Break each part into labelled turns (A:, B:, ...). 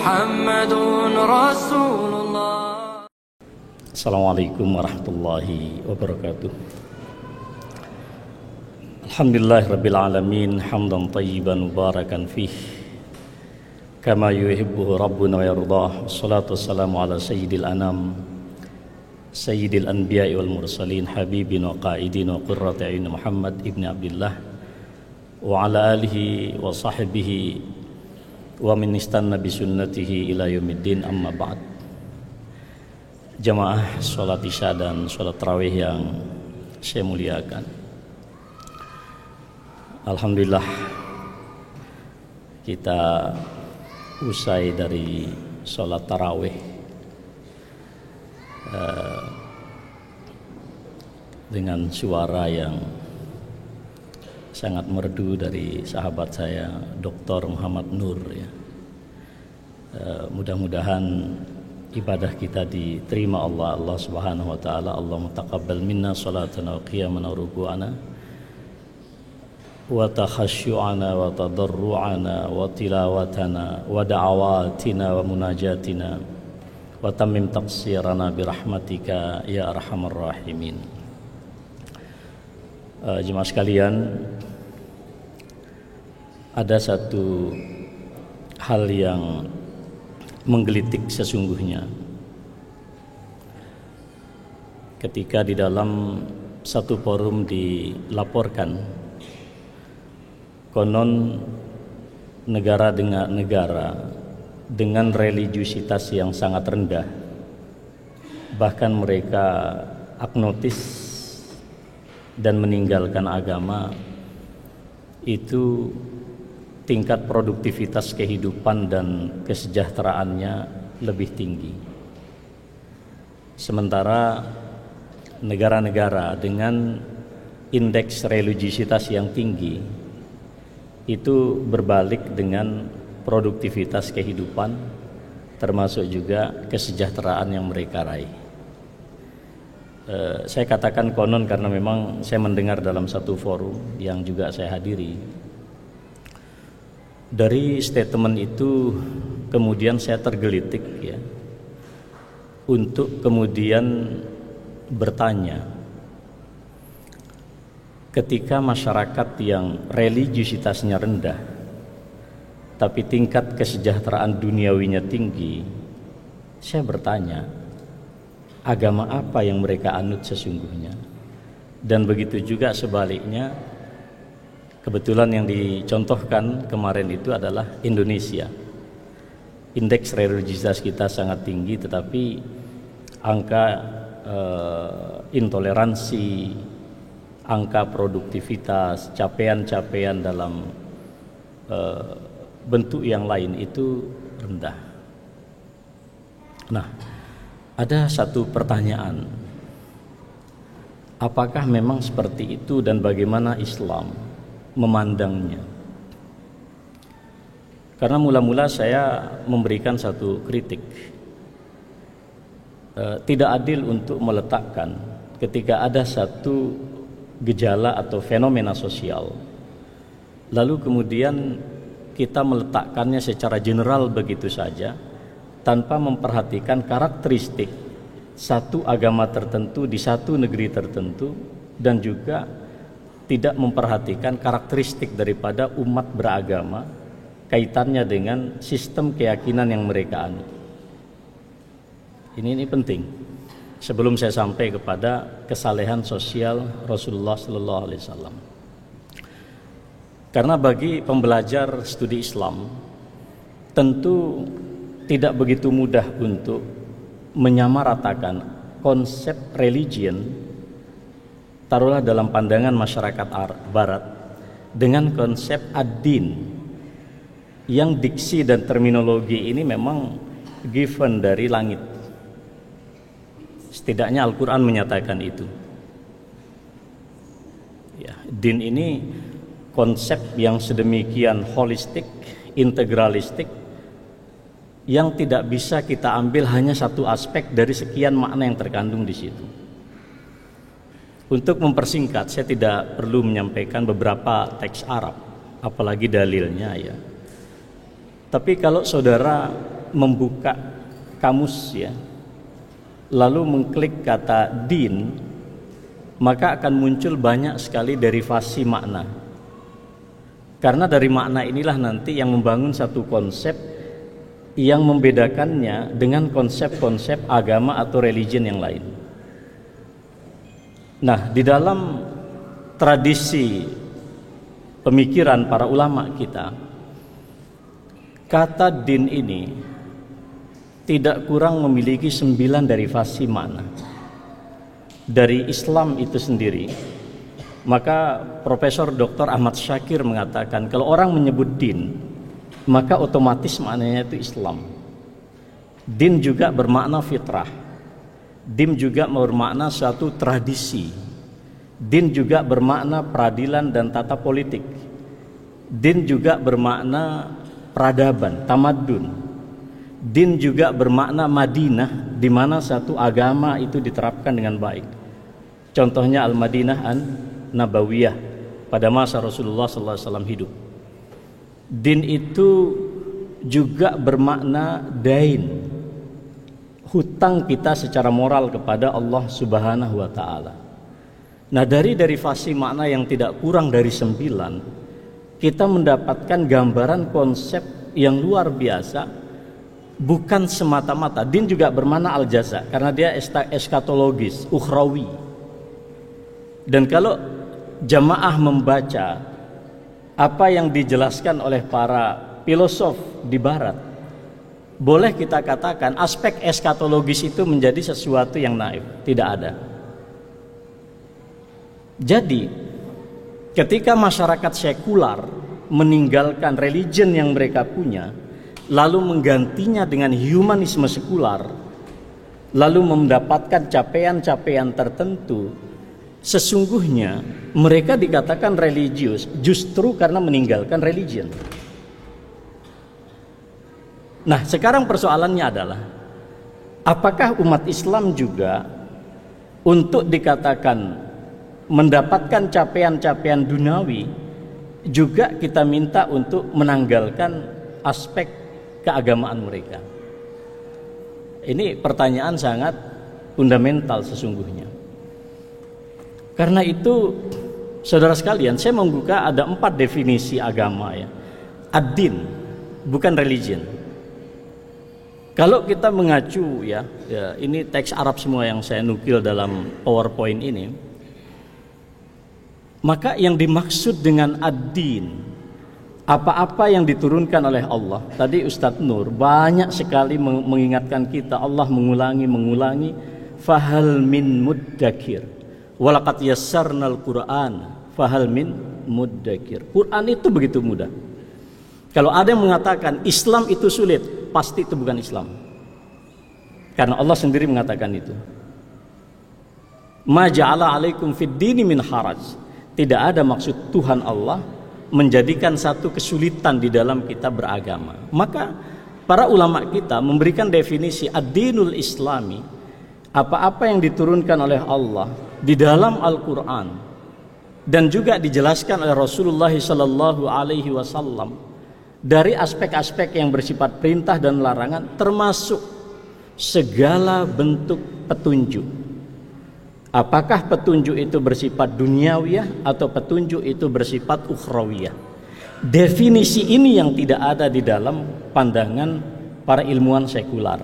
A: محمد رسول الله.
B: Assalamualaikum warahmatullahi wabarakatuh. Alhamdulillahirabbil alamin hamdan thayyiban mubarakan fih kama yuhibbu rabbuna wa yardah. Wassalatu wassalamu ala sayyidil anam sayyidil anbiya'i wal mursalin habibina wa qaidina wa qurrati a'yun Muhammad ibn Abdullah wa ala alihi wa sahbihi wa min istanna bi sunnatihi ila yaumiddin, amma ba'd. Jamaah sholat isya dan sholat tarawih yang saya muliakan, alhamdulillah kita usai dari sholat tarawih dengan suara yang sangat merdu dari sahabat saya Dr. Muhammad Nur ya. Mudah-mudahan ibadah kita diterima Allah Subhanahu wa taala. Allahumma taqabbal minna salatana wa qiyamana wa ruku'ana wa takhasyu'ana wa tadarru'ana wa tilawatana wa da'awatina wa munajatina wa tammim taqsirana birahmatika ya arhamar rahimin. Jemaah sekalian, ada satu hal yang menggelitik sesungguhnya ketika di dalam satu forum dilaporkan konon negara dengan religiusitas yang sangat rendah, bahkan mereka agnostis dan meninggalkan agama, itu tingkat produktivitas kehidupan dan kesejahteraannya lebih tinggi. Sementara negara-negara dengan indeks religiusitas yang tinggi itu berbalik dengan produktivitas kehidupan, termasuk juga kesejahteraan yang mereka raih. Saya katakan konon karena memang saya mendengar dalam satu forum yang juga saya hadiri. Dari statement itu kemudian saya tergelitik ya, untuk kemudian bertanya, ketika masyarakat yang religiusitasnya rendah tapi tingkat kesejahteraan duniawinya tinggi, saya bertanya, agama apa yang mereka anut sesungguhnya? Dan begitu juga sebaliknya. Kebetulan yang dicontohkan kemarin itu adalah Indonesia. Indeks religiusitas kita sangat tinggi, tetapi angka intoleransi, angka produktivitas, capaian-capaian dalam bentuk yang lain itu rendah. Nah, ada satu pertanyaan, apakah memang seperti itu dan bagaimana Islam memandangnya? Karena mula-mula saya memberikan satu kritik, tidak adil untuk meletakkan ketika ada satu gejala atau fenomena sosial, lalu kemudian kita meletakkannya secara general begitu saja tanpa memperhatikan karakteristik satu agama tertentu di satu negeri tertentu, dan juga tidak memperhatikan karakteristik daripada umat beragama kaitannya dengan sistem keyakinan yang mereka anut. Ini penting sebelum saya sampai kepada kesalehan sosial Rasulullah sallallahu alaihi wasallam. Karena bagi pembelajar studi Islam tentu tidak begitu mudah untuk menyamaratakan konsep religion, taruhlah dalam pandangan masyarakat Barat, dengan konsep ad-din yang diksi dan terminologi ini memang given dari langit. Setidaknya Al-Quran menyatakan itu ya, din ini konsep yang sedemikian holistik, integralistik, yang tidak bisa kita ambil hanya satu aspek dari sekian makna yang terkandung di situ. Untuk mempersingkat, saya tidak perlu menyampaikan beberapa teks Arab, apalagi dalilnya ya. Tapi kalau saudara membuka kamus ya, lalu mengklik kata din, maka akan muncul banyak sekali derivasi makna. Karena dari makna inilah nanti yang membangun satu konsep yang membedakannya dengan konsep-konsep agama atau religion yang lain. Nah, di dalam tradisi pemikiran para ulama kita, kata din ini tidak kurang memiliki 9 derivasi makna. Dari Islam itu sendiri, maka Profesor Dr. Ahmad Syakir mengatakan kalau orang menyebut din, maka otomatis maknanya itu Islam. Din juga bermakna fitrah. Din juga bermakna suatu tradisi. Din juga bermakna peradilan dan tata politik. Din juga bermakna peradaban, tamadun. Din juga bermakna Madinah, di mana satu agama itu diterapkan dengan baik. Contohnya Al-Madinah An-Nabawiyah pada masa Rasulullah SAW hidup. Din itu juga bermakna dain, hutang kita secara moral kepada Allah Subhanahu wa ta'ala. Nah, dari derivasi makna yang tidak kurang dari 9, kita mendapatkan gambaran konsep yang luar biasa. Bukan semata-mata, din juga bermakna al-jaza, karena dia eskatologis, ukhrawi. Dan kalau jamaah membaca apa yang dijelaskan oleh para filosof di barat, boleh kita katakan aspek eskatologis itu menjadi sesuatu yang naif, tidak ada. Jadi ketika masyarakat sekular meninggalkan religion yang mereka punya, lalu menggantinya dengan humanisme sekular, lalu mendapatkan capaian-capaian tertentu, sesungguhnya mereka dikatakan religius justru karena meninggalkan religion. Nah, sekarang persoalannya adalah apakah umat Islam juga untuk dikatakan mendapatkan capaian-capaian duniawi juga kita minta untuk menanggalkan aspek keagamaan mereka? Ini pertanyaan sangat fundamental sesungguhnya. Karena itu, saudara sekalian, saya membuka ada 4 definisi agama ya. Ad-din, bukan religion. Kalau kita mengacu ya, ini teks Arab semua yang saya nukil dalam PowerPoint ini, maka yang dimaksud dengan ad-din, apa-apa yang diturunkan oleh Allah. Tadi Ustadz Nur banyak sekali mengingatkan kita, Allah mengulangi, fahal min muddakir, walaqad yassarnal Qur'an fahal min muddakir. Quran itu begitu mudah. Kalau ada yang mengatakan Islam itu sulit, pasti itu bukan Islam. Karena Allah sendiri mengatakan itu. Ma ja'ala 'alaikum fid dini min haraj. Tidak ada maksud Tuhan Allah menjadikan satu kesulitan di dalam kita beragama. Maka para ulama kita memberikan definisi ad-dinul islami, apa-apa yang diturunkan oleh Allah di dalam Al-Quran dan juga dijelaskan oleh Rasulullah SAW dari aspek-aspek yang bersifat perintah dan larangan, termasuk segala bentuk petunjuk. Apakah petunjuk itu bersifat duniawiyah atau petunjuk itu bersifat ukhrawiyah? Definisi ini yang tidak ada di dalam pandangan para ilmuwan sekular.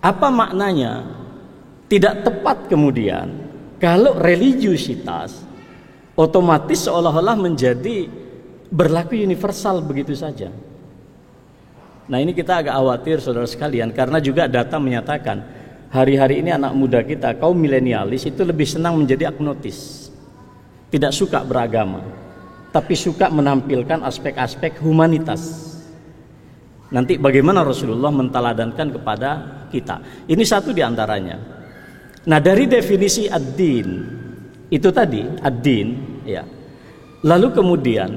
B: Apa maknanya? Tidak tepat kemudian kalau religiusitas otomatis seolah-olah menjadi berlaku universal begitu saja. Nah, ini kita agak khawatir saudara sekalian, karena juga data menyatakan hari-hari ini anak muda kita, kaum milenialis itu lebih senang menjadi agnostis, tidak suka beragama, tapi suka menampilkan aspek-aspek humanitas. Nanti bagaimana Rasulullah menteladankan kepada kita. Ini satu di antaranya. Nah, dari definisi ad-din itu tadi, ad-din ya. Lalu kemudian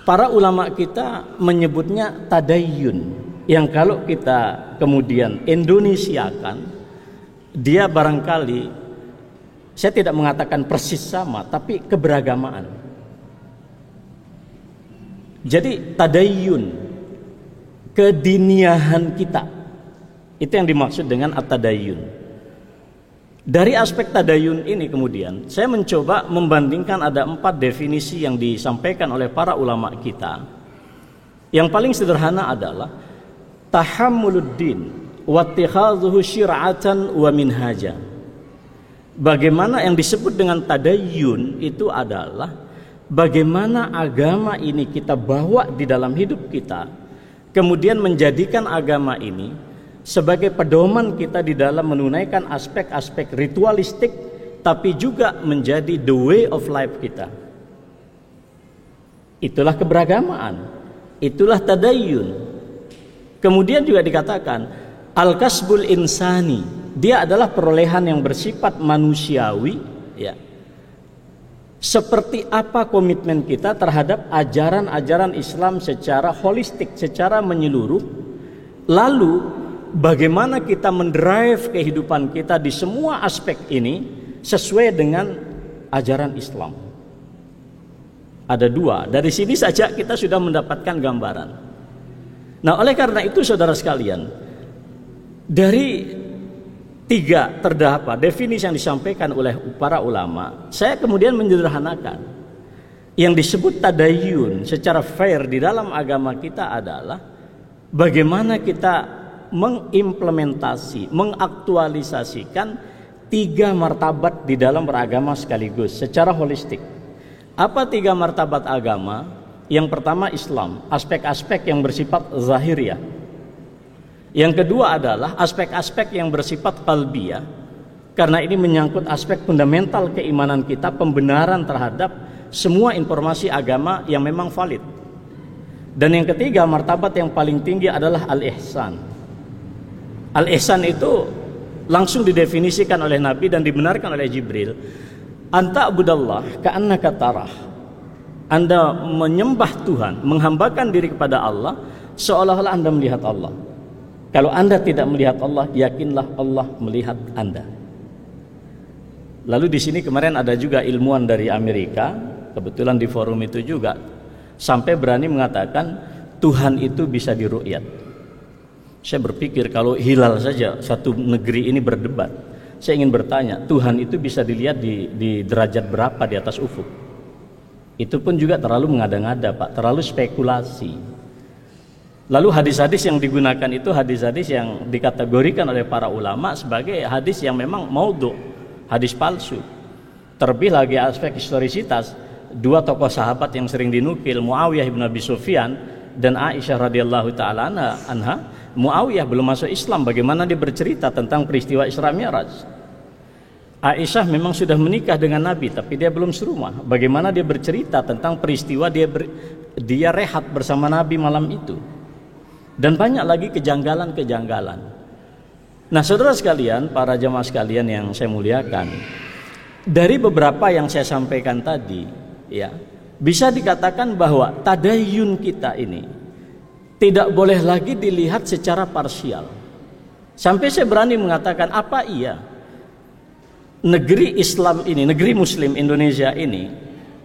B: para ulama kita menyebutnya tadayyun, yang kalau kita kemudian Indonesiakan, dia barangkali, saya tidak mengatakan persis sama, tapi keberagamaan. Jadi tadayyun, kediniahan kita. Itu yang dimaksud dengan at-tadayyun. Dari aspek tadayun ini kemudian saya mencoba membandingkan ada 4 definisi yang disampaikan oleh para ulama kita. Yang paling sederhana adalah tahammuluddin wa ittikhadhuhu syir'atan wa minhaja. Bagaimana yang disebut dengan tadayun itu adalah bagaimana agama ini kita bawa di dalam hidup kita, kemudian menjadikan agama ini sebagai pedoman kita di dalam menunaikan aspek-aspek ritualistik, tapi juga menjadi the way of life kita. Itulah keberagamaan, itulah tadayyun. Kemudian juga dikatakan al-kasbul insani, dia adalah perolehan yang bersifat manusiawi, ya. Seperti apa komitmen kita terhadap ajaran-ajaran Islam secara holistik, secara menyeluruh. Lalu bagaimana kita mendrive kehidupan kita di semua aspek ini sesuai dengan ajaran Islam. Ada 2, dari sini saja kita sudah mendapatkan gambaran. Nah, oleh karena itu saudara sekalian, dari 3 terdapat definisi yang disampaikan oleh para ulama, saya kemudian menyederhanakan. Yang disebut tadayyun secara fair di dalam agama kita adalah bagaimana kita mengimplementasi, mengaktualisasikan 3 martabat di dalam beragama sekaligus secara holistik. Apa 3 martabat agama? Yang pertama Islam, aspek-aspek yang bersifat zahiriyah. Yang kedua adalah aspek-aspek yang bersifat qalbiyah, karena ini menyangkut aspek fundamental keimanan kita, pembenaran terhadap semua informasi agama yang memang valid. Dan yang ketiga, martabat yang paling tinggi adalah al-ihsan. Al-ihsan itu langsung didefinisikan oleh Nabi dan dibenarkan oleh Jibril. Anta abudallah ka'annaka tarah. Anda menyembah Tuhan, menghambakan diri kepada Allah seolah-olah Anda melihat Allah. Kalau Anda tidak melihat Allah, yakinlah Allah melihat Anda. Lalu di sini kemarin ada juga ilmuwan dari Amerika, kebetulan di forum itu juga, sampai berani mengatakan Tuhan itu bisa diru'yat. Saya berpikir kalau hilal saja satu negeri ini berdebat, saya ingin bertanya, Tuhan itu bisa dilihat di derajat berapa di atas ufuk? Itu pun juga terlalu mengada-ngada, Pak, terlalu spekulasi. Lalu hadis-hadis yang digunakan itu hadis-hadis yang dikategorikan oleh para ulama sebagai hadis yang memang maudhu, hadis palsu. Terlebih lagi aspek historisitas, 2 tokoh sahabat yang sering dinukil, Muawiyah bin Abi Sufyan dan Aisyah radhiyallahu taala anha. Muawiyah belum masuk Islam, bagaimana dia bercerita tentang peristiwa Isra Mi'raj. Aisyah memang sudah menikah dengan Nabi, tapi dia belum serumah. Bagaimana dia bercerita tentang peristiwa dia rehat bersama Nabi malam itu. Dan banyak lagi kejanggalan-kejanggalan. Nah, saudara sekalian, para jamaah sekalian yang saya muliakan, dari beberapa yang saya sampaikan tadi, ya, bisa dikatakan bahwa tadayyun kita ini tidak boleh lagi dilihat secara parsial. Sampai saya berani mengatakan, apa iya negeri Islam ini, negeri Muslim Indonesia ini,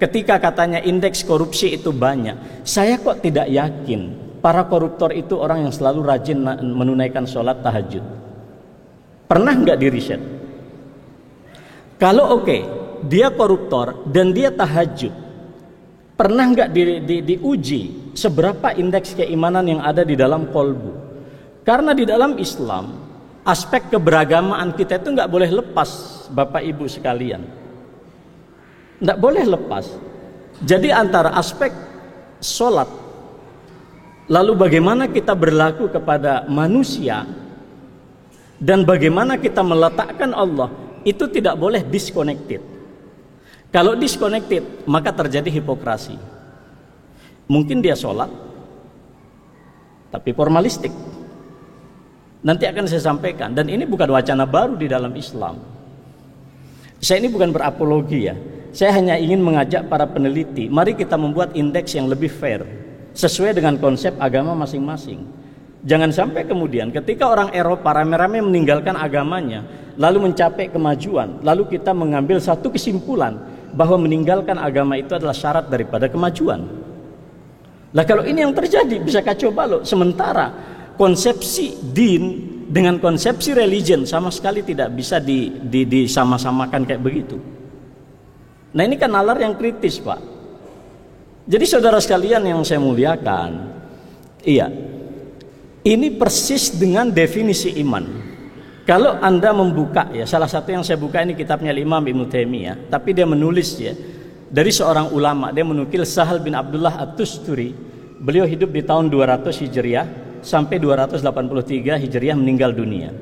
B: ketika katanya indeks korupsi itu banyak, saya kok tidak yakin para koruptor itu orang yang selalu rajin menunaikan sholat tahajud. Pernah nggak di riset? Kalau oke, dia koruptor dan dia tahajud, pernah nggak diuji seberapa indeks keimanan yang ada di dalam kolbu? Karena di dalam Islam aspek keberagamaan kita itu nggak boleh lepas, Bapak Ibu sekalian, nggak boleh lepas. Jadi antara aspek sholat, lalu bagaimana kita berlaku kepada manusia, dan bagaimana kita meletakkan Allah, itu tidak boleh disconnected. Kalau disconnected, maka terjadi hipokrasi. Mungkin dia sholat, tapi formalistik. Nanti akan saya sampaikan, dan ini bukan wacana baru di dalam Islam. Saya ini bukan berapologi ya. Saya hanya ingin mengajak para peneliti, mari kita membuat indeks yang lebih fair, sesuai dengan konsep agama masing-masing. Jangan sampai kemudian ketika orang Eropa rame-rame meninggalkan agamanya, lalu mencapai kemajuan, lalu kita mengambil satu kesimpulan bahwa meninggalkan agama itu adalah syarat daripada kemajuan. Lah kalau ini yang terjadi bisa kacau balau. Sementara konsepsi din dengan konsepsi religion sama sekali tidak bisa disama-samakan kayak begitu. Nah ini kan nalar yang kritis, Pak. Jadi saudara sekalian yang saya muliakan, iya, ini persis dengan definisi iman. Kalau Anda membuka, ya salah satu yang saya buka ini kitabnya Imam Ibnu Taimiyah, tapi dia menulis ya dari seorang ulama, dia menukil Sahal bin Abdullah At-Tusturi. Beliau hidup di tahun 200 Hijriah sampai 283 Hijriah meninggal dunia.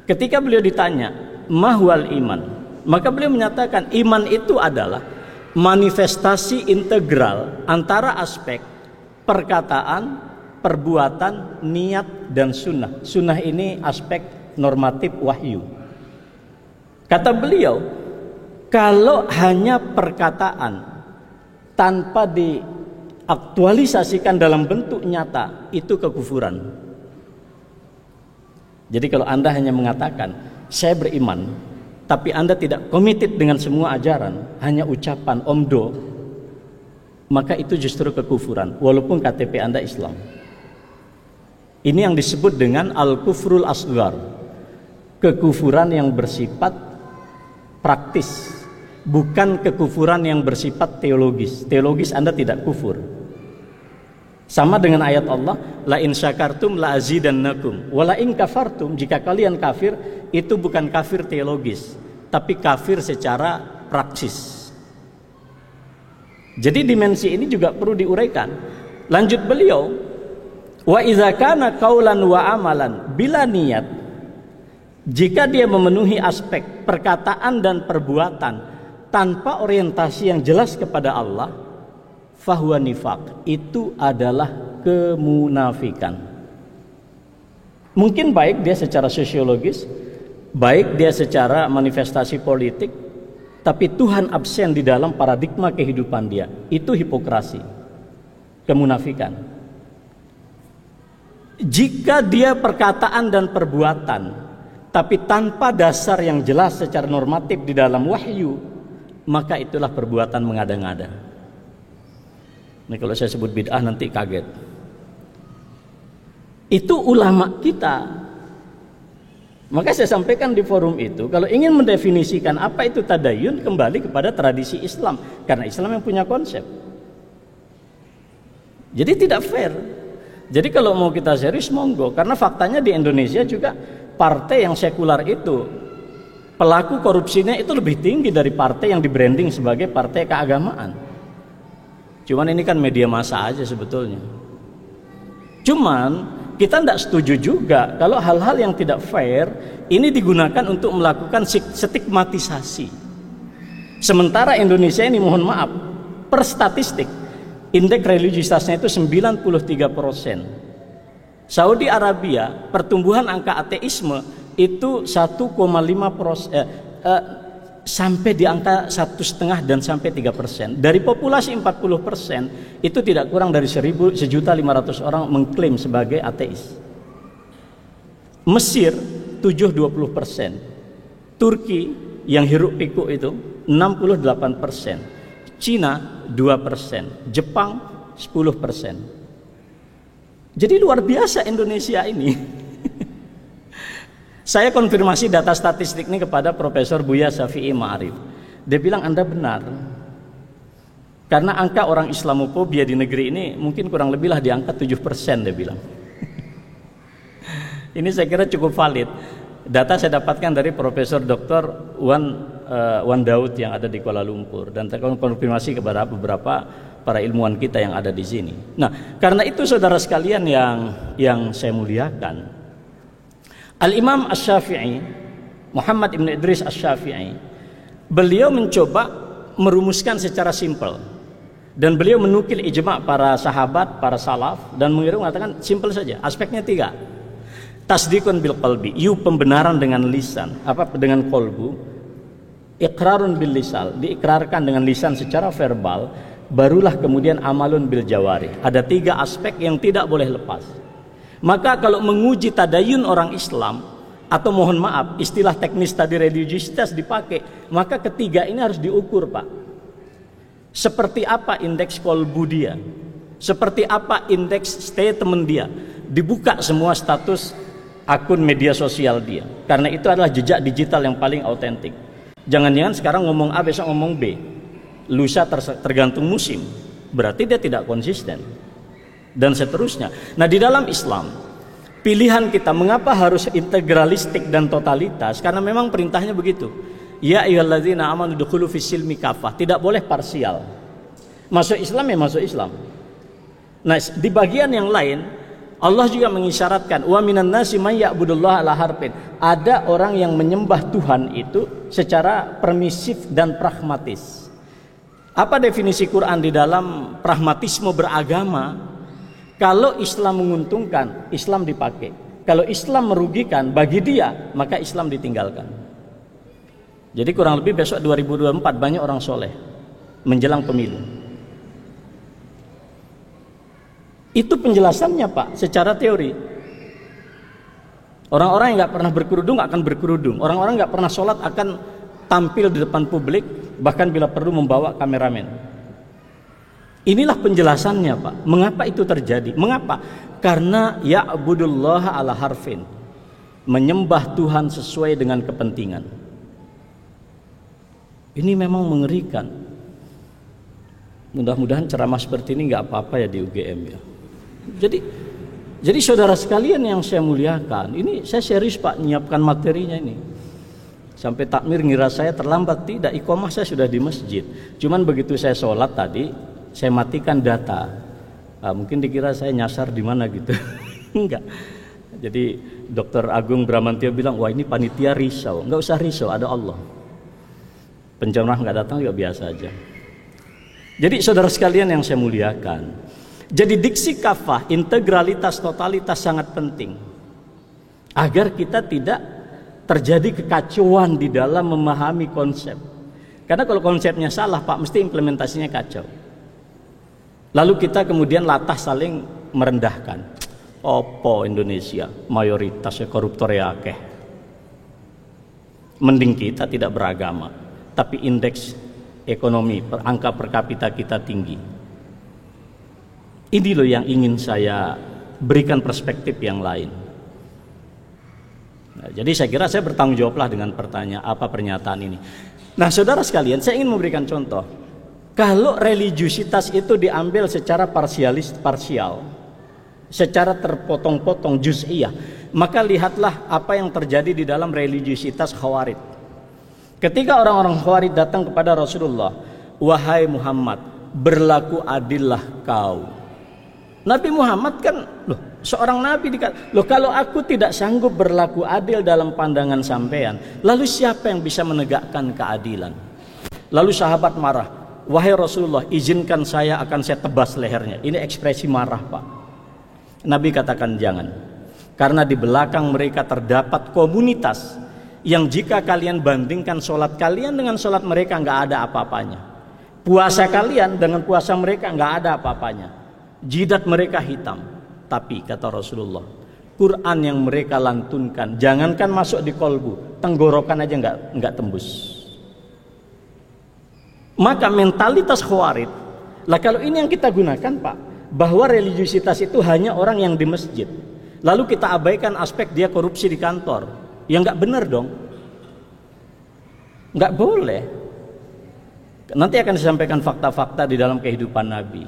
B: Ketika beliau ditanya, "Mahwal iman?" Maka beliau menyatakan iman itu adalah manifestasi integral antara aspek perkataan, perbuatan, niat, dan sunnah. Sunnah ini aspek normatif wahyu. Kata beliau, kalau hanya perkataan tanpa diaktualisasikan dalam bentuk nyata, itu kekufuran. Jadi kalau Anda hanya mengatakan, saya beriman, tapi Anda tidak committed dengan semua ajaran, hanya ucapan omdo, maka itu justru kekufuran, walaupun KTP Anda Islam. Ini yang disebut dengan al-kufrul asghar, kekufuran yang bersifat praktis, bukan kekufuran yang bersifat teologis. Teologis Anda tidak kufur. Sama dengan ayat Allah, la in syakartum la azidannakum wa la in kafartum, jika kalian kafir, itu bukan kafir teologis, tapi kafir secara praksis. Jadi dimensi ini juga perlu diuraikan. Lanjut beliau, wa idza kana qaulan wa amalan, bila niat, jika dia memenuhi aspek perkataan dan perbuatan tanpa orientasi yang jelas kepada Allah, fahuwa nifaq, itu adalah kemunafikan. Mungkin baik dia secara sosiologis, baik dia secara manifestasi politik, tapi Tuhan absen di dalam paradigma kehidupan dia. Itu hipokrasi, kemunafikan. Jika dia perkataan dan perbuatan, tapi tanpa dasar yang jelas secara normatif di dalam wahyu, maka itulah perbuatan mengada-ngada. Ini kalau saya sebut bid'ah nanti kaget. Itu ulama kita. Maka saya sampaikan di forum itu, kalau ingin mendefinisikan apa itu tadayun, kembali kepada tradisi Islam, karena Islam yang punya konsep. Jadi tidak fair. Jadi kalau mau kita serius monggo, karena faktanya di Indonesia juga partai yang sekular itu pelaku korupsinya itu lebih tinggi dari partai yang di-branding sebagai partai keagamaan. Cuman ini kan media massa aja sebetulnya. Cuman kita tidak setuju juga kalau hal-hal yang tidak fair ini digunakan untuk melakukan stigmatisasi. Sementara Indonesia ini mohon maaf, per statistik indeks religiusitasnya itu 93%. Saudi Arabia pertumbuhan angka ateisme itu 1,5%, sampai di angka 1,5 dan sampai 3%. Dari populasi 40% itu tidak kurang dari 1.500.000 orang mengklaim sebagai ateis. Mesir 20%, Turki yang hiruk pikuk itu 68%, Cina 2%, Jepang 10%. Jadi luar biasa Indonesia ini. Saya konfirmasi data statistik ini kepada Profesor Buya Syafi'i Ma'arif. Dia bilang Anda benar. Karena angka orang Islamofobia di negeri ini mungkin kurang lebih lah di angka 7%, dia bilang. Ini saya kira cukup valid. Data saya dapatkan dari Profesor Dr. Wan Daud yang ada di Kuala Lumpur, dan saya konfirmasi kepada beberapa para ilmuwan kita yang ada di sini. Nah, karena itu saudara sekalian yang saya muliakan, Al-Imam Asy-Syafi'i, Muhammad ibn Idris Asy-Syafi'i, beliau mencoba merumuskan secara simpel, dan beliau menukil ijma' para sahabat, para salaf, dan mengatakan simpel saja, aspeknya 3. Tasdikun bil qalbi, pembenaran dengan lisan, dengan kolbu. Iqrarun bil lisan, diikrarkan dengan lisan secara verbal, barulah kemudian amalun bil jawari. Ada 3 aspek yang tidak boleh lepas. Maka kalau menguji tadayun orang Islam, atau mohon maaf istilah teknis tadi religiusitas dipakai, maka ketiga ini harus diukur, Pak. Seperti apa indeks kolbu dia? Seperti apa indeks statement dia? Dibuka semua status akun media sosial dia. Karena itu adalah jejak digital yang paling autentik. Jangan-jangan sekarang ngomong A, besok ngomong B. Lusa tergantung musim. Berarti dia tidak konsisten. Dan seterusnya. Nah, di dalam Islam, pilihan kita mengapa harus integralistik dan totalitas? Karena memang perintahnya begitu. Ya ayyuhalladzina amanu dukhulu fis-silmi kafah. Tidak boleh parsial. Masuk Islam ya masuk Islam. Nah, di bagian yang lain Allah juga mengisyaratkan wa minan nasi may ya'budullaha ala harfin. Ada orang yang menyembah Tuhan itu secara permisif dan pragmatis. Apa definisi Quran di dalam pragmatisme beragama? Kalau Islam menguntungkan, Islam dipakai. Kalau Islam merugikan bagi dia, maka Islam ditinggalkan. Jadi kurang lebih besok 2024 banyak orang soleh menjelang pemilu. Itu penjelasannya Pak, secara teori. Orang-orang yang nggak pernah berkerudung akan berkerudung. Orang-orang nggak pernah sholat akan tampil di depan publik, bahkan bila perlu membawa kameramen. Inilah penjelasannya Pak. Mengapa itu terjadi? Mengapa? Karena ya'budullaha ala harfin. Menyembah Tuhan sesuai dengan kepentingan. Ini memang mengerikan. Mudah-mudahan ceramah seperti ini nggak apa-apa ya di UGM ya. Jadi saudara sekalian yang saya muliakan, ini saya serius Pak menyiapkan materinya ini. Sampai takmir ngira saya terlambat, tidak, iqomah saya sudah di masjid. Cuman begitu saya sholat tadi, saya matikan data. Mungkin dikira saya nyasar di mana gitu. Enggak. Jadi Dr. Agung Bramantio bilang, wah ini panitia risau. Enggak usah risau, ada Allah. Penjamah nggak datang juga biasa aja. Jadi saudara sekalian yang saya muliakan, jadi diksi kafah, integralitas, totalitas sangat penting agar kita tidak terjadi kekacauan di dalam memahami konsep. Karena kalau konsepnya salah Pak, mesti implementasinya kacau. Lalu kita kemudian latah saling merendahkan. Opo Indonesia mayoritasnya koruptor ya akeh. Mending kita tidak beragama, tapi indeks ekonomi, angka per kapita kita tinggi. Ini loh yang ingin saya berikan perspektif yang lain. Nah, jadi saya kira saya bertanggung jawablah dengan pertanyaan apa pernyataan ini. Nah saudara sekalian, saya ingin memberikan contoh. Kalau religiusitas itu diambil secara parsial, secara terpotong-potong juz'iyah, maka lihatlah apa yang terjadi di dalam religiusitas Khawarij. Ketika orang-orang Khawarij datang kepada Rasulullah, wahai Muhammad, berlaku adillah kau. Nabi Muhammad kan, seorang nabi loh, kalau aku tidak sanggup berlaku adil dalam pandangan sampean, lalu siapa yang bisa menegakkan keadilan? Lalu sahabat marah, wahai Rasulullah, izinkan saya akan saya tebas lehernya. Ini ekspresi marah Pak. Nabi katakan jangan, karena di belakang mereka terdapat komunitas yang jika kalian bandingkan sholat kalian dengan sholat mereka nggak ada apa-apanya. Puasa kalian dengan puasa mereka nggak ada apa-apanya. Jidat mereka hitam. Tapi kata Rasulullah, Quran yang mereka lantunkan jangankan masuk di kolbu, tenggorokan aja nggak tembus. Maka mentalitas Khawarij, lah kalau ini yang kita gunakan Pak, bahwa religiusitas itu hanya orang yang di masjid, lalu kita abaikan aspek dia korupsi di kantor, ya nggak benar dong, nggak boleh. Nanti akan disampaikan fakta-fakta di dalam kehidupan Nabi.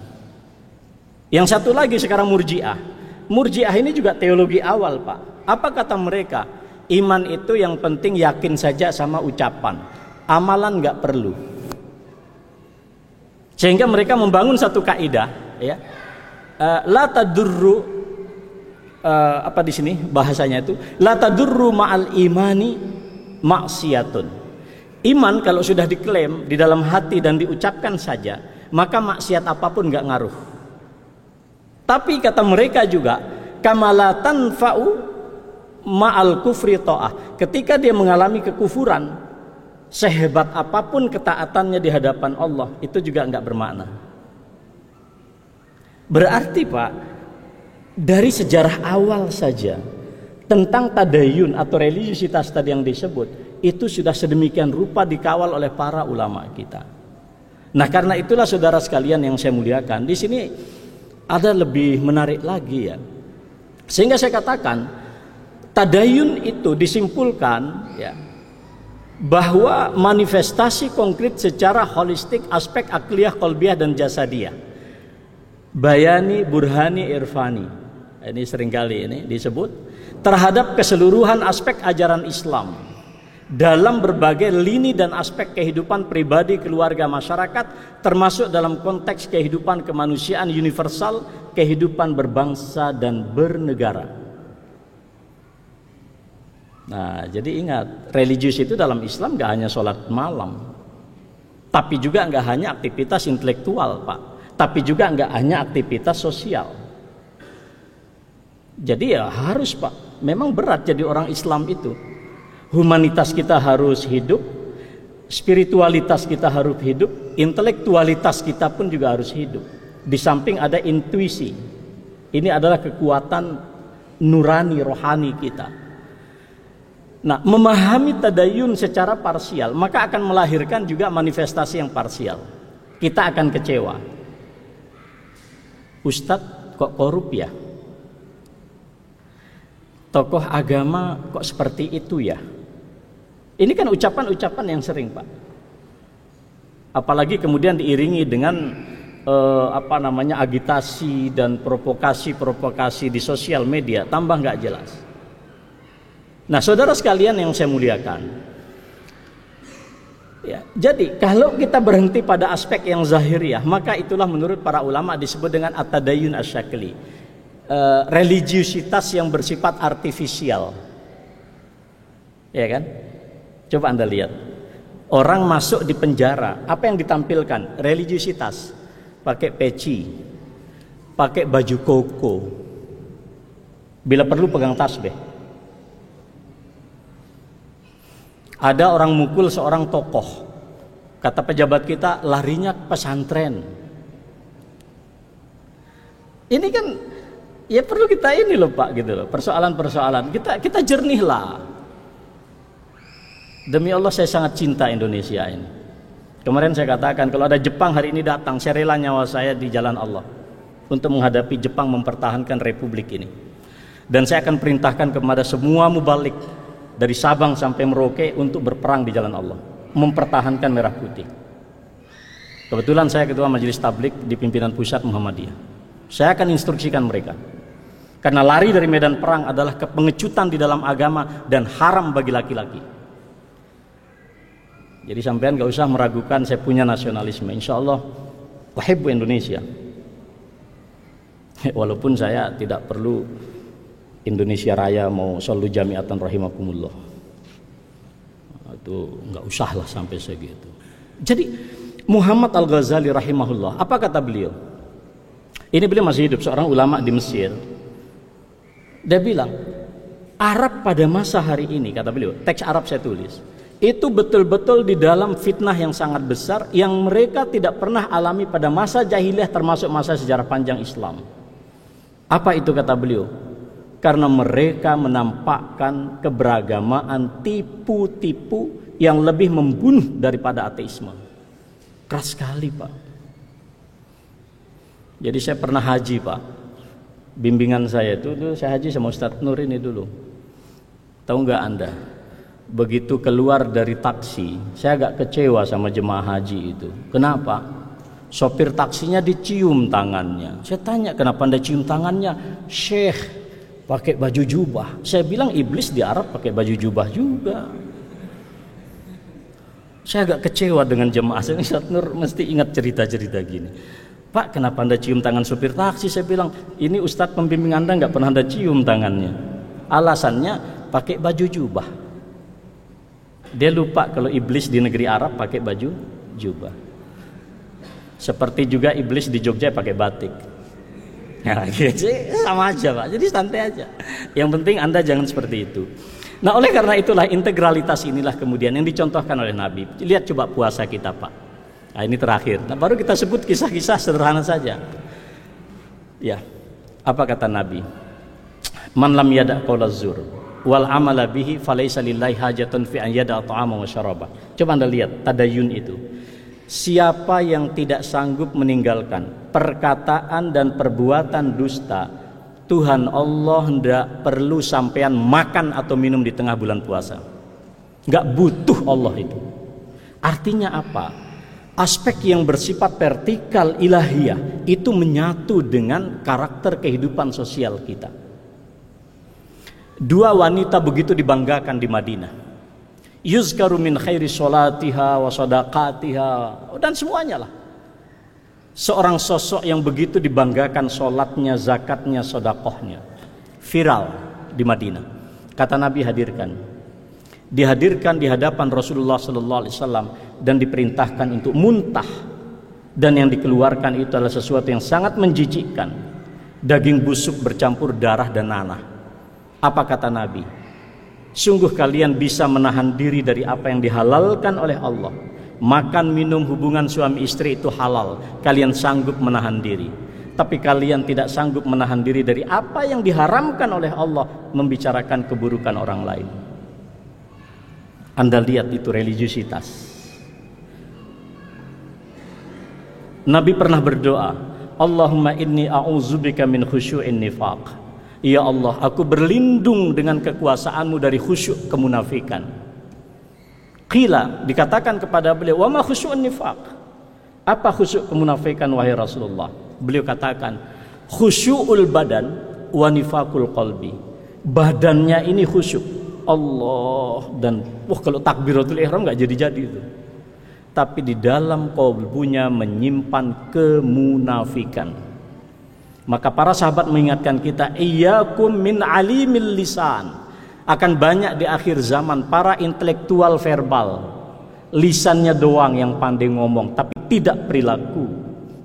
B: Yang satu lagi sekarang Murji'ah. Murji'ah ini juga teologi awal Pak. Apa kata mereka? Iman itu yang penting yakin saja sama ucapan, amalan nggak perlu. Sehingga mereka membangun satu kaidah, ya, la tadurru, apa di sini bahasanya itu, la tadurru ma'al imani maksiatun. Iman kalau sudah diklaim di dalam hati dan diucapkan saja, maka maksiat apapun nggak ngaruh. Tapi kata mereka juga, kamalatan fa'u ma'al kufri ta'ah. Ketika dia mengalami kekufuran, sehebat apapun ketaatannya di hadapan Allah, itu juga enggak bermakna. Berarti Pak, dari sejarah awal saja tentang tadayun atau religiusitas tadi yang disebut, itu sudah sedemikian rupa dikawal oleh para ulama kita. Nah, karena itulah saudara sekalian yang saya muliakan, di sini ada lebih menarik lagi ya. Sehingga saya katakan tadayun itu disimpulkan ya, bahwa manifestasi konkret secara holistik aspek akliyah, qalbiyah dan jasadiyah. Bayani, burhani, irfani. Ini seringkali ini disebut terhadap keseluruhan aspek ajaran Islam dalam berbagai lini dan aspek kehidupan pribadi, keluarga, masyarakat, termasuk dalam konteks kehidupan kemanusiaan universal, kehidupan berbangsa dan bernegara. Nah, jadi ingat, religius itu dalam Islam gak hanya sholat malam, tapi juga gak hanya aktivitas intelektual, Pak, tapi juga gak hanya aktivitas sosial. Jadi ya harus, Pak, memang berat jadi orang Islam itu. Humanitas kita harus hidup, spiritualitas kita harus hidup, intelektualitas kita pun juga harus hidup. Di samping ada intuisi. Ini adalah kekuatan nurani, rohani kita. Nah, memahami tadayun secara parsial, maka akan melahirkan juga manifestasi yang parsial. Kita akan kecewa. Ustadz kok korup ya? Tokoh agama kok seperti itu ya? Ini kan ucapan-ucapan yang sering, Pak. Apalagi kemudian diiringi dengan agitasi dan provokasi di sosial media, tambah nggak jelas. Nah, saudara sekalian yang saya muliakan, ya, jadi kalau kita berhenti pada aspek yang zahiriyah, maka itulah menurut para ulama disebut dengan at-tadayyun asy-syakli, religiusitas yang bersifat artifisial, ya kan? Coba Anda lihat, orang masuk di penjara, apa yang ditampilkan? Religiusitas, pakai peci, pakai baju koko, bila perlu pegang tasbih. Ada orang mukul seorang tokoh, kata pejabat kita larinya ke pesantren. Ini kan ya perlu kita ini loh, Pak, gitu loh, persoalan-persoalan kita jernihlah. Demi Allah saya sangat cinta Indonesia ini. Kemarin saya katakan kalau ada Jepang hari ini datang, saya rela nyawa saya di jalan Allah untuk menghadapi Jepang mempertahankan republik ini. Dan saya akan perintahkan kepada semua mubalik dari Sabang sampai Merauke untuk berperang di jalan Allah, mempertahankan merah putih. Kebetulan saya ketua majelis tablik di pimpinan pusat Muhammadiyah. Saya akan instruksikan mereka. Karena lari dari medan perang adalah kepengecutan di dalam agama dan haram bagi laki-laki. Jadi sampean gak usah meragukan saya punya nasionalisme. Insya Allah wahibbu Indonesia. Walaupun saya tidak perlu Indonesia Raya mau solu jamiatan rahimakumullah, itu nggak usah lah sampai segitu. Jadi Muhammad Al-Ghazali rahimahullah, apa kata beliau? Ini beliau masih hidup, seorang ulama di Mesir. Dia bilang Arab pada masa hari ini, kata beliau, teks Arab saya tulis, itu betul-betul di dalam fitnah yang sangat besar yang mereka tidak pernah alami pada masa jahiliyah, termasuk masa sejarah panjang Islam. Apa itu kata beliau? Karena mereka menampakkan keberagamaan tipu-tipu yang lebih membunuh daripada ateisme. Keras sekali, Pak. Jadi saya pernah haji, Pak. Bimbingan saya itu saya haji sama Ustadz Nur ini dulu. Tahu nggak Anda? Begitu keluar dari taksi, saya agak kecewa sama jemaah haji itu. Kenapa? Sopir taksinya dicium tangannya. Saya tanya, kenapa Anda cium tangannya? Syekh pakai baju jubah. Saya bilang iblis di Arab pakai baju jubah juga. Saya agak kecewa dengan jemaah. Saya Ustadz Nur mesti ingat cerita-cerita gini. Pak, kenapa Anda cium tangan supir taksi? Saya bilang, ini Ustadz pembimbing Anda nggak pernah Anda cium tangannya. Alasannya pakai baju jubah. Dia lupa kalau iblis di negeri Arab pakai baju jubah. Seperti juga iblis di Jogja pakai batik. Nah, gitu, sama aja, Pak. Jadi santai aja. Yang penting Anda jangan seperti itu. Nah, oleh karena itulah integralitas inilah kemudian yang dicontohkan oleh Nabi. Lihat coba puasa kita, Pak. Nah, ini terakhir. Nah, baru kita sebut kisah-kisah sederhana saja. Ya, apa kata Nabi? Man lam yada' qaulaz zur wal amala bihi falaysa lillahi hajatun fi an yada' ta'ama wa syaraba. Coba Anda lihat tadayun itu. Siapa yang tidak sanggup meninggalkan perkataan dan perbuatan dusta, Tuhan Allah tidak perlu sampean makan atau minum di tengah bulan puasa. Nggak butuh Allah itu. Artinya apa? Aspek yang bersifat vertikal ilahiyah itu menyatu dengan karakter kehidupan sosial kita. Dua wanita begitu dibanggakan di Madinah. Yuzkaru min khairi sholatiha wa sadaqatiha, dan semuanya lah. Seorang sosok yang begitu dibanggakan sholatnya, zakatnya, sodakohnya, viral di Madinah. Kata Nabi, dihadirkan di hadapan Rasulullah SAW dan diperintahkan untuk muntah, dan yang dikeluarkan itu adalah sesuatu yang sangat menjijikkan, daging busuk bercampur darah dan nanah. Apa kata Nabi? Sungguh kalian bisa menahan diri dari apa yang dihalalkan oleh Allah. Makan, minum, hubungan suami istri itu halal. Kalian sanggup menahan diri. Tapi kalian tidak sanggup menahan diri dari apa yang diharamkan oleh Allah, membicarakan keburukan orang lain. Anda lihat itu religiusitas. Nabi pernah berdoa, Allahumma inni a'udzubika min khusyu'in nifaq. Ya Allah, aku berlindung dengan kekuasaanmu dari khusyuk kemunafikan. Qila, dikatakan kepada beliau, wa ma khusyu'un nifaq? Apa khusyuk kemunafikan wahai Rasulullah? Beliau katakan, khusyu'ul badan wa nifaqul qalbi. Badannya ini khusyuk Allah, dan kalau takbiratul ihram nggak jadi-jadi itu. Tapi di dalam qalbunya menyimpan kemunafikan. Maka para sahabat mengingatkan kita, iyyakum min alimil lisan. Akan banyak di akhir zaman para intelektual verbal, lisannya doang yang pandai ngomong, tapi tidak perilaku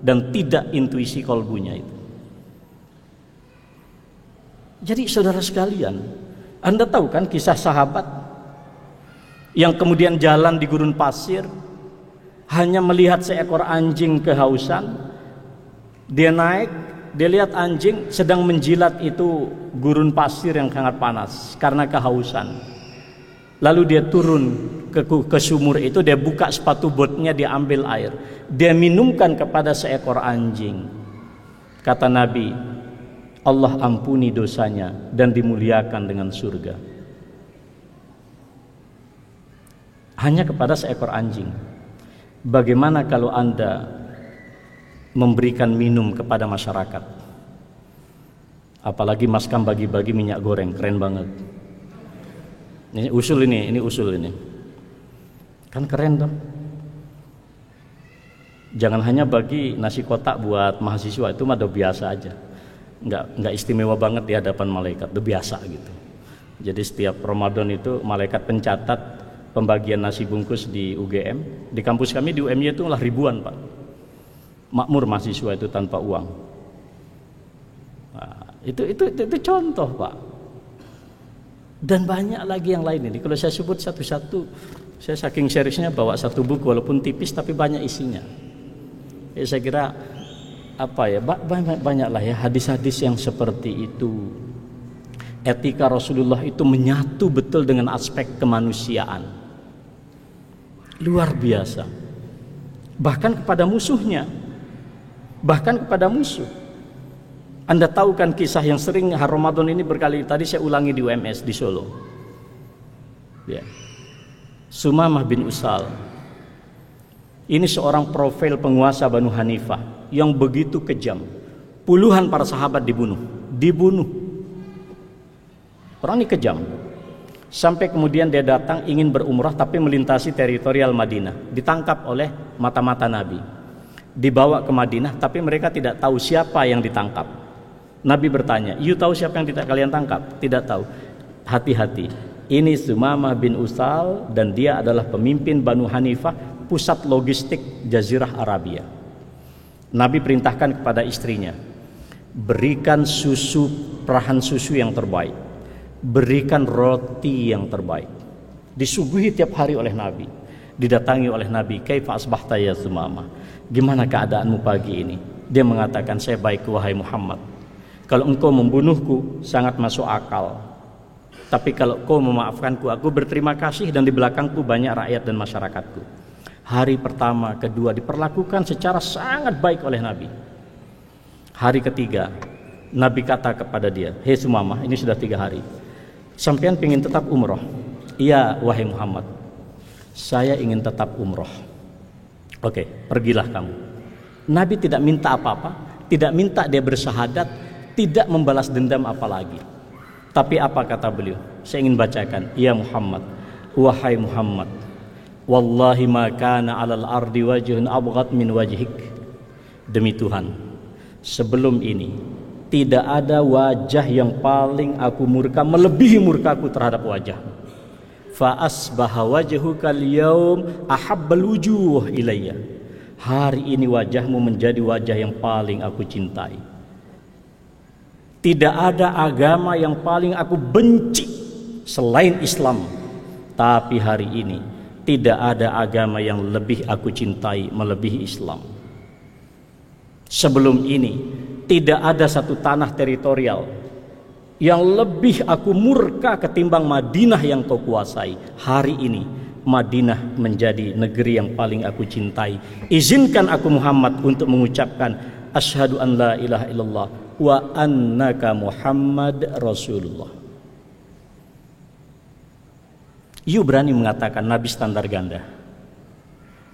B: dan tidak intuisi kolbunya itu. Jadi saudara sekalian, Anda tahu kan kisah sahabat yang kemudian jalan di gurun pasir, hanya melihat seekor anjing kehausan. Dia naik, dia lihat anjing sedang menjilat itu gurun pasir yang sangat panas karena kehausan. Lalu dia turun ke sumur itu, dia buka sepatu botnya, dia ambil air, dia minumkan kepada seekor anjing. Kata Nabi, Allah ampuni dosanya dan dimuliakan dengan surga. Hanya kepada seekor anjing. Bagaimana kalau Anda memberikan minum kepada masyarakat? Apalagi Maskam bagi-bagi minyak goreng, keren banget. Ini usul ini. Kan keren toh. Jangan hanya bagi nasi kotak buat mahasiswa, itu mah udah biasa aja. Enggak istimewa banget di hadapan malaikat, udah biasa gitu. Jadi setiap Ramadan itu malaikat pencatat pembagian nasi bungkus di UGM. Di kampus kami di UMY itu malah ribuan, Pak. Makmur mahasiswa itu tanpa uang. Nah, itu contoh, Pak. Dan banyak lagi yang lain ini. Kalau saya sebut satu-satu, saya saking seriusnya bawa satu buku walaupun tipis tapi banyak isinya. Ya, saya kira banyaklah ya hadis-hadis yang seperti itu. Etika Rasulullah itu menyatu betul dengan aspek kemanusiaan. Luar biasa. Bahkan kepada musuhnya. Anda tahu kan kisah yang sering Ramadan ini berkali tadi saya ulangi di UMS di Solo. Ya. Sumamah bin Usal. Ini seorang profil penguasa Banu Hanifah yang begitu kejam. Puluhan para sahabat dibunuh. Orang ini kejam. Sampai kemudian dia datang ingin berumrah tapi melintasi teritorial Madinah, ditangkap oleh mata-mata Nabi. Dibawa ke Madinah, tapi mereka tidak tahu siapa yang ditangkap. Nabi bertanya, "You tahu siapa yang kalian tangkap?" Tidak tahu. Hati-hati. Ini Sumamah bin Usal dan dia adalah pemimpin Banu Hanifah, pusat logistik Jazirah Arabia. Nabi perintahkan kepada istrinya, berikan perahan susu yang terbaik, berikan roti yang terbaik. Disuguhi tiap hari oleh Nabi. Didatangi oleh Nabi, "Kaifa asbahta ya Sumamah? Gimana keadaanmu pagi ini?" Dia mengatakan, "Saya baik wahai Muhammad. Kalau engkau membunuhku sangat masuk akal. Tapi kalau kau memaafkanku, aku berterima kasih dan di belakangku banyak rakyat dan masyarakatku." Hari pertama, kedua diperlakukan secara sangat baik oleh Nabi. Hari ketiga, Nabi kata kepada dia, "Hei Sumamah, ini sudah 3 hari. Sampean ingin tetap umroh?" "Iya, wahai Muhammad, saya ingin tetap umroh." "Oke, pergilah kamu." Nabi tidak minta apa-apa, tidak minta dia bersyahadat, tidak membalas dendam apalagi. Tapi apa kata beliau? Saya ingin bacakan. "Ya Muhammad, wahai Muhammad, wallahi ma kana 'alal ardi wajhun abghad min wajhik." Demi Tuhan, sebelum ini tidak ada wajah yang paling aku murka melebihi murkaku terhadap wajah. Fa asbaha wajhuka al-yaum ahabbal wujuh ilayya. Hari ini wajahmu menjadi wajah yang paling aku cintai. Tidak ada agama yang paling aku benci selain Islam. Tapi hari ini tidak ada agama yang lebih aku cintai melebihi Islam. Sebelum ini tidak ada satu tanah teritorial yang lebih aku murka ketimbang Madinah yang kau kuasai. Hari ini Madinah menjadi negeri yang paling aku cintai. Izinkan aku Muhammad untuk mengucapkan asyhadu an la ilaha illallah wa annaka Muhammad Rasulullah. You berani mengatakan Nabi standar ganda.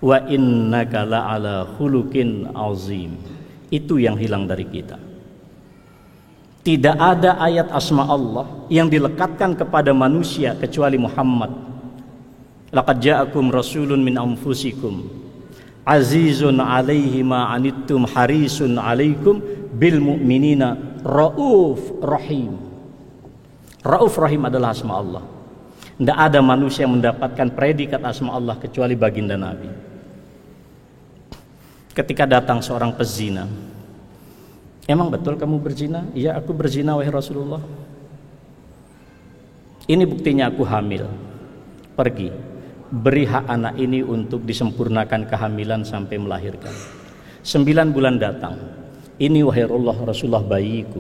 B: Wa innaka la'ala khuluqin azim. Itu yang hilang dari kita. Tidak ada ayat asma Allah yang dilekatkan kepada manusia kecuali Muhammad. Laqad ja'akum rasulun min anfusikum azizun 'alaihi ma 'anittum harisun 'alaikum bil mu'minina rauf rahim. Rauf rahim adalah asma Allah. Tidak ada manusia yang mendapatkan predikat asma Allah kecuali baginda Nabi. Ketika datang seorang pezina, "Emang betul kamu berzina?" "Iya, aku berzina wahai Rasulullah." "Ini buktinya aku hamil." "Pergi, beri hak anak ini untuk disempurnakan kehamilan sampai melahirkan." 9 bulan datang. "Ini wahai Rasulullah bayiku."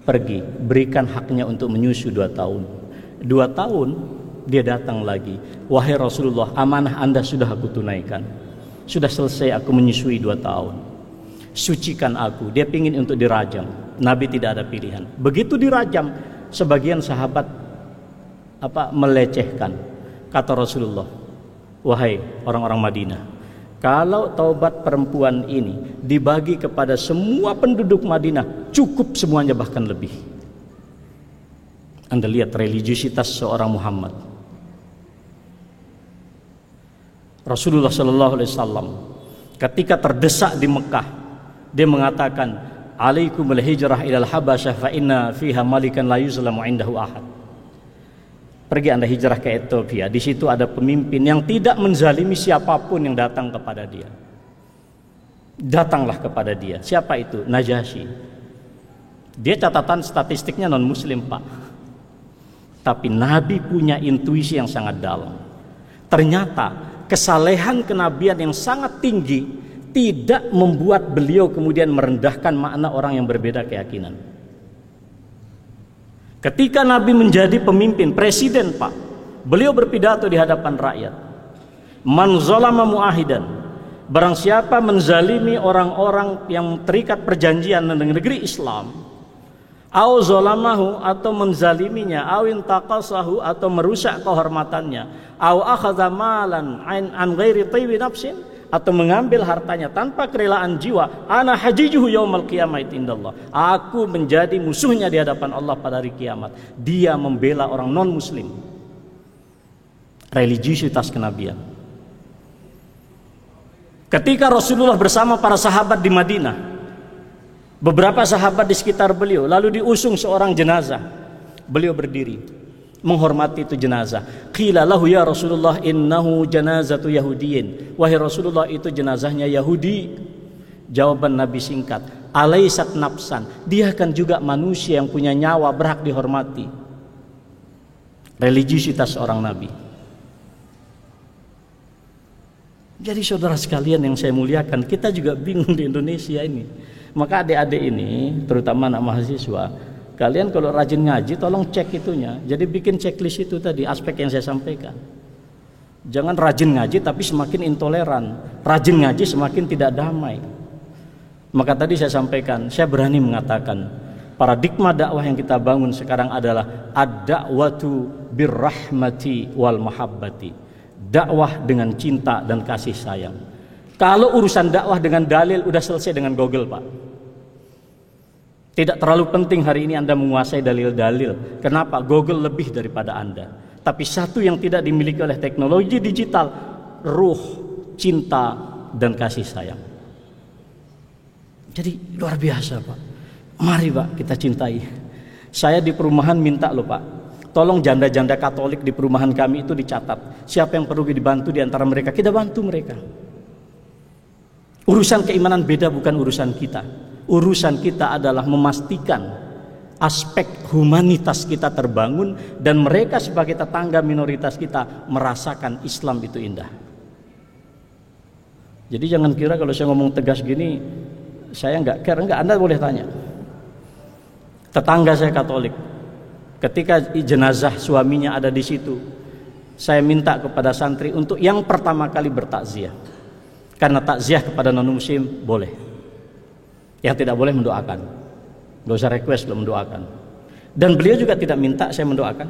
B: "Pergi, berikan haknya untuk menyusu 2 tahun." 2 tahun dia datang lagi. "Wahai Rasulullah, amanah Anda sudah aku tunaikan. Sudah selesai aku menyusui 2 tahun. Sucikan aku." Dia pingin untuk dirajam. Nabi tidak ada pilihan. Begitu dirajam, sebagian sahabat melecehkan. Kata Rasulullah, "Wahai orang-orang Madinah, kalau taubat perempuan ini dibagi kepada semua penduduk Madinah, cukup semuanya, bahkan lebih." Anda lihat religiusitas seorang Muhammad. Rasulullah Sallallahu Alaihi Wasallam ketika terdesak di Mekah, dia mengatakan, "Alaikumul hijrah ilal Habasyah fa inna fiha malikan la yuzlamu indahu ahad." Pergi Anda hijrah ke Ethiopia, di situ ada pemimpin yang tidak menzalimi siapapun yang datang kepada dia. Datanglah kepada dia. Siapa itu? Najasyi. Dia catatan statistiknya non muslim, Pak. Tapi Nabi punya intuisi yang sangat dalam. Ternyata kesalehan kenabian yang sangat tinggi tidak membuat beliau kemudian merendahkan makna orang yang berbeda keyakinan. Ketika Nabi menjadi pemimpin, presiden, Pak, beliau berpidato di hadapan rakyat. "Man zalama muahidan." Barang siapa menzalimi orang-orang yang terikat perjanjian dengan negeri Islam, au zalamahu, atau menzaliminya, au intaqasahu, atau merusak kehormatannya, au akhadha malan an ghairi tayyibi nafsin, atau mengambil hartanya tanpa kerelaan jiwa, ana hajijuhu yaumal qiyamah indallah. Aku menjadi musuhnya di hadapan Allah pada hari kiamat. Dia membela orang non muslim. Religiusitas kenabian. Ketika Rasulullah bersama para sahabat di Madinah, beberapa sahabat di sekitar beliau, lalu diusung seorang jenazah. Beliau berdiri menghormati itu jenazah. Qila lahu ya Rasulullah innahu janazatu Yahudiyin. Wahai Rasulullah, itu jenazahnya Yahudi. Jawaban Nabi singkat, alaysat nafsan. Dia kan juga manusia yang punya nyawa, berhak dihormati. Religiusitas seorang Nabi. Jadi saudara sekalian yang saya muliakan, kita juga bingung di Indonesia ini. Maka adik-adik ini, terutama anak mahasiswa, kalian kalau rajin ngaji tolong cek itunya. Jadi bikin checklist itu tadi, aspek yang saya sampaikan. Jangan rajin ngaji tapi semakin intoleran, rajin ngaji semakin tidak damai. Maka tadi saya sampaikan, saya berani mengatakan paradigma dakwah yang kita bangun sekarang adalah ad-da'watu birrahmati wal mahabbati. Dakwah dengan cinta dan kasih sayang. Kalau urusan dakwah dengan dalil udah selesai dengan Google, Pak. Tidak terlalu penting hari ini Anda menguasai dalil-dalil. Kenapa? Google lebih daripada Anda. Tapi satu yang tidak dimiliki oleh teknologi digital, ruh, cinta, dan kasih sayang. Jadi luar biasa, Pak. Mari, Pak, kita cintai. Saya di perumahan minta loh, Pak, tolong janda-janda Katolik di perumahan kami itu dicatat. Siapa yang perlu dibantu di antara mereka, kita bantu mereka. Urusan keimanan beda, bukan urusan kita. Urusan kita adalah memastikan aspek humanitas kita terbangun dan mereka sebagai tetangga minoritas kita merasakan Islam itu indah. Jadi jangan kira kalau saya ngomong tegas gini saya nggak care, enggak. Anda boleh tanya. Tetangga saya Katolik, ketika jenazah suaminya ada di situ, saya minta kepada santri untuk yang pertama kali bertakziah. Karena takziah kepada non-muslim boleh. Yang tidak boleh mendoakan. Gak usah request belum mendoakan. Dan beliau juga tidak minta saya mendoakan.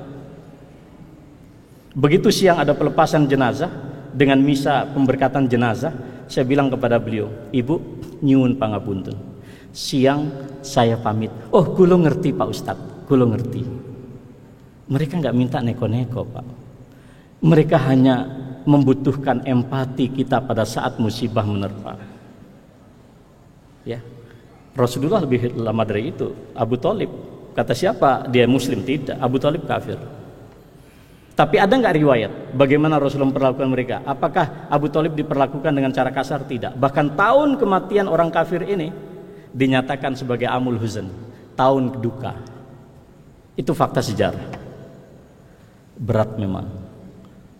B: Begitu siang ada pelepasan jenazah dengan misa pemberkatan jenazah, saya bilang kepada beliau, Ibu, nyuwun pangapunten. Siang saya pamit. Oh, kulo ngerti Pak Ustadz, kulo ngerti. Mereka nggak minta neko-neko, Pak. Mereka hanya membutuhkan empati kita pada saat musibah menerpa. Ya. Rasulullah lebih lama dari itu. Abu Thalib, kata siapa dia muslim? Tidak, Abu Thalib kafir. Tapi ada nggak riwayat bagaimana Rasulullah memperlakukan mereka? Apakah Abu Thalib diperlakukan dengan cara kasar? Tidak. Bahkan tahun kematian orang kafir ini dinyatakan sebagai amul huzn, tahun duka. Itu fakta sejarah. Berat memang.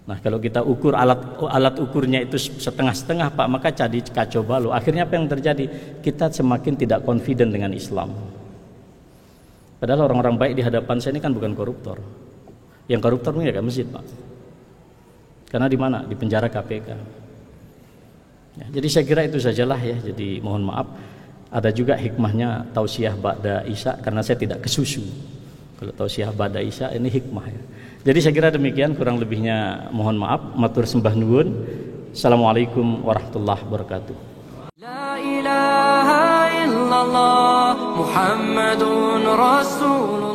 B: Nah, kalau kita ukur alat ukurnya itu setengah-setengah, Pak, maka jadi kacau balau. Akhirnya apa yang terjadi? Kita semakin tidak confident dengan Islam. Padahal orang-orang baik di hadapan saya ini kan bukan koruptor. Yang koruptor ini agak masjid, Pak. Karena di mana? Di penjara KPK. Ya, jadi saya kira itu sajalah ya. Jadi mohon maaf. Ada juga hikmahnya tausiah ba'da Isya, karena saya tidak kesusu. Kalau tausiah ba'da Isya ini hikmah ya. Jadi saya kira demikian, kurang lebihnya mohon maaf. Matur sembah nuwun. Assalamualaikum warahmatullahi wabarakatuh.
A: La ilaha illallah Muhammadun Rasulullah.